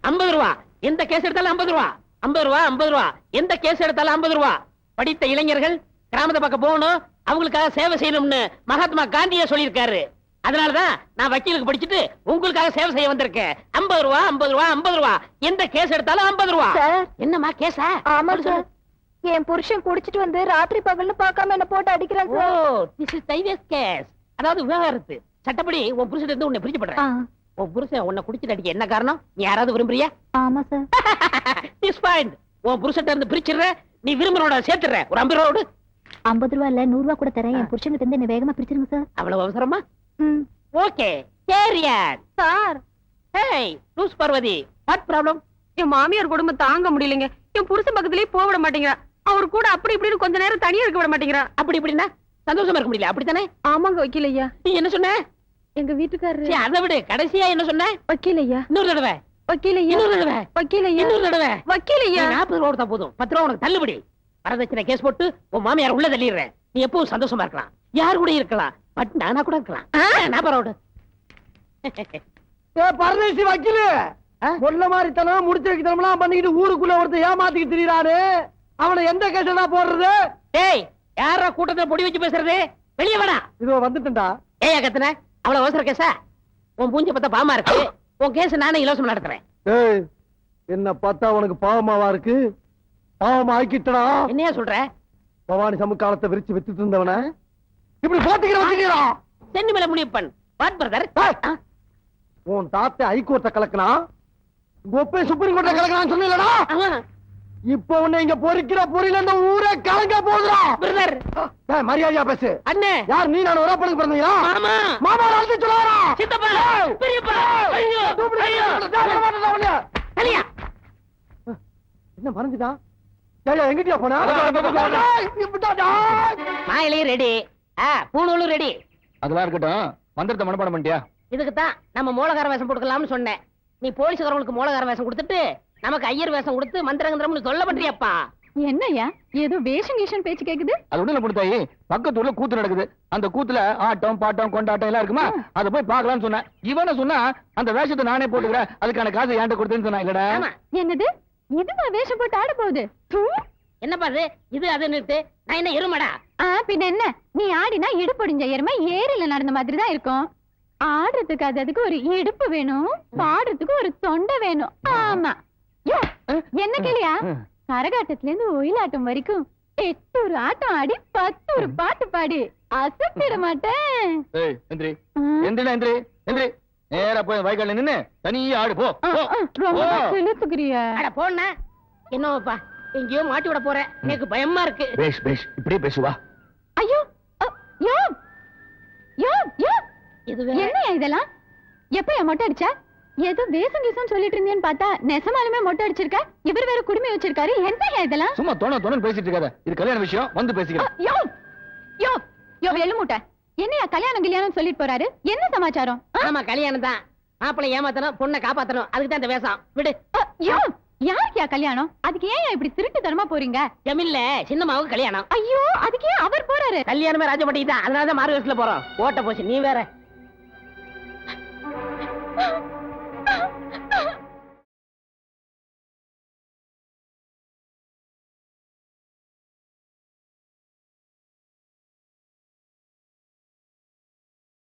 50 ரூபா. எந்த கேஸ் எடுத்தாலும் 50 ரூபா. 50 ரூபா 50 ரூபா. எந்த கேஸ் எடுத்தாலும் 50 ரூபா. படித்த இளைஞர்கள் கிராமத்தை பக்கம் போகணும், அவங்களுக்காக சேவை செய்யணும்னு மகாத்மா காந்தியே சொல்லியிருக்காரு. அதனாலதான் நான் வக்கீலுக்கு படிச்சுட்டு உங்களுக்காக சேவை செய்ய வந்திருக்கேன். 50 ரூபா 50 ரூபா 50 ரூபா. எந்த கேஸ் எடுத்தாலும் 50 ரூபா. என்னம்மா கேஸா? ஆமா சார், என் புருஷன் குடிச்சிட்டு வந்து ராத்திரி பகல்னு பார்க்காம என்ன போட்டு அடிக்கிறான் sir. Oh, this is divorce case. அதாவது விவாகரத்து. சட்டப்படி உன் புருஷன் இருந்து உன்னை பிரிச்சு பண்றேன். உன் புருஷன் உன்னை குடிச்சிட்டு அடிக்க என்ன காரணம்? நீ யாராவது விரும்புறியா? ஆமா சார். This point. உன் புருஷன் இருந்து பிரிச்சிடுற, நீ விரும்புறோட சேர்த்துற. ஒரு 50 ரூபா. 50 ரூபா இல்ல 100 ரூபா கூட தரேன். என் புருஷனுக்கு இருந்து என்ன வேகமா பிரிச்சிருங்க சார். அவ்வளவு அவசரமா? Okay carrier sir. Hey loose Parvathi, what problem? என் மாமியார் குடும்பம் தாங்க முடியலங்க. என் புருஷன் பக்கத்துலயே போக விட மாட்டேங்கிறா. அவர் கூட அப்படி இப்படின்னு கொஞ்ச நேரம் தனியா இருக்க விட மாட்டேங்கிறா. அப்படி இப்படின்னா சந்தோஷமா இருக்க முடியல, அப்படித்தானே? ஆமாங்க வக்கீல் ஐயா. நீ என்ன சொன்ன? எங்க வீட்டுக்காரரு. அதை விடு, கடைசியா என்ன சொன்ன? வக்கீல் ஐயா. இன்னொரு தடவை. வக்கீல் ஐயா. இன்னொரு தடவை. வக்கீல் ஐயா. இன்னொரு தடவை. வக்கீல் ஐயா. 40 ரூபா கொடுத்தா போதும். 10 ரூபா உனக்கு தள்ளுபடி. வரதட்சணை கேஸ் போட்டு உன் மாமியார் உள்ள தள்ளிடுறேன். நீ எப்பவும் சந்தோஷமா இருக்கலாம், யாரு கூட இருக்கலாம். பட் நானா கூட இருக்கலாம். 40 ரூபா. பரதேசி வக்கீலு, கொல்ல மாதிரி தனம் முடிச்சு வைக்கணும் பண்ணிக்கிட்டு ஊருக்குள்ள ஒருத்தர் ஏமாத்திக்கிட்டு திரியாரு. அவனை எந்த கேஸ் போடுறது? டேய், யாரா கூட்டத்துல பொடி வச்சு பேசுறது? வெளியே வேணா. இதோ வந்துட்டா. ஏயா கத்துன? அவ்வளவு அவசர கேஸா? உன் பூஞ்ச பார்த்தா பாவமா இருக்கு. உன் கேஸ் நானே இலவசம் நடத்துறேன். ஏய், என்ன பார்த்தா உனக்கு பாவமாவா இருக்கு? பாவமா ஆக்கிட்டடா. என்னையா சொல்ற? பவானி சமுக்காலத்தை விரிச்சு வித்துட்டு இருந்தவன இப்படி போட்டுக்கிற வச்சுக்கிறா. சென்னு மேல முடிப்பன். What brother? உன் தாத்தை ஹைகோர்ட்ட கலக்கனா, கோப்பை சுப்ரீம் கோர்ட்ட கலக்கனான்னு சொன்னீங்களா? இப்ப உன்னை இங்க பொறிக்கிற பொறியில இந்த ஊரே கலங்க போகுதுடா. பிரதர் மரியாதையா பேசு. அண்ணே, யார் நீ? நான் ஒரு அப்பனுக்கு பிறந்தீங்களா? மாமா. மாமா அழைச்சு சொல்லாரா? சித்தப்பா, பெரியப்பா. ஐயோ ஐயோ. கலியா என்ன மறந்துட்டா? எங்கிட்டியா போனா? மாயிலே ரெடி, பூணூலும் ரெடி. அதெல்லாம் இருக்கட்டும், மந்திரத்தை மனப்பாடம் பண்ணிட்டியா? இதுக்குத்தான் நம்ம மூலகார வேஷம் போட்டுக்கலாம்னு சொன்னேன். நீ போலீஸ்காரங்களுக்கு மூலகார வேஷம் கொடுத்துட்டு நமக்கு ஐயர் வேஷம் கொடுத்து மந்திரங்கந்திரம்னு சொல்ல பண்றியப்பா. என்னய்யா ஏதோ வேஷம் கீஷன் பேச்சு கேக்குது? அது ஒண்ணு கொடுத்தாயி, பக்கத்து ஊர்ல கூத்து நடக்குது. அந்த கூத்துல ஆட்டம் பாட்டம் கொண்டாட்டம் எல்லாம் இருக்குமா, அதை போய் பாக்கலாம்னு சொன்னேன். இவன சொன்னா அந்த வேஷத்தை நானே போட்டுக்கிறேன், அதுக்கான காசு ஏன்ட்ட கொடுத்தேன்னு சொன்னா. இல்லடா, என்னது இதுவா வேஷம் போட்டு ஆட போகுது? என்னப்பா இது அதுன்னுட்டு நான் என்ன எருமடா? பின்ன என்ன, நீ ஆடினா இடுப்பொடிஞ்ச எருமை ஏரியில நடந்த மாதிரி தான் இருக்கும். ஆடுறதுக்கு அதுக்கு ஒரு இடுப்பு வேணும், பாடுறதுக்கு ஒரு தொண்டை வேணும். ஆமா. என்ன கேளியா, கரகாட்டத்துல இருந்து ஒயிலாட்டம் வரைக்கும் 8 ஒரு ஆட்டம் ஆடி 10 ஒரு பாட்டு பாடி அசத்திட மாட்டேன். நேரா போய் வயக்கால நின்னு தனியா ஆடு. போ. ரொம்ப செலுத்துக்கிறியா? போன என்னப்பா, எங்கேயோ மாட்டி விட போறேன், எனக்கு பயமா இருக்கு. பேஷ் பேஷ், இப்படியே பேசுவா. ஐயோ யோ யோ யோ, என்னையா இதெல்லாம்? எப்ப மொட்டை அடிச்சா? ஏதோ வேஷம் கீசம் சொல்லிட்டு இருந்தேன்னு பார்த்தா நெசமாலுமே மொட்டை அடிச்சிருக்க. இவர் வேற குடுமி வச்சிருக்காரு. என்னையா இதெல்லாம்? சும்மா தோண பேசிட்டு இருக்காத. இது கல்யாண விஷயம், வந்து பேசிக்கலாம். யோ யோ யோ, எள்ளுமுட்டை, என்னையா கல்யாணம் சொல்லிட்டு போறாரு? என்ன சமாச்சாரம்? ஆமா, கல்யாணம் தான். மாப்பிள்ளை ஏமாத்தணும், பொண்ணை காப்பாத்தணும், அதுக்கு தான் இந்த வேஷம். விடு. யோ, யாருக்கியா கல்யாணம்? அதுக்கு ஏன் இப்படி திருட்டுத்தனமா போறீங்க? ஜமீன்ல சின்னம்மாவுக்கு கல்யாணம். ஐயோ, அதுக்கு ஏன் அவர் போறாரு? கல்யாணமே ராஜபட்டி தான், அதனாலதான் மாறு வேஷத்துல போறோம். ஓட்ட போச்சு, நீ வேற.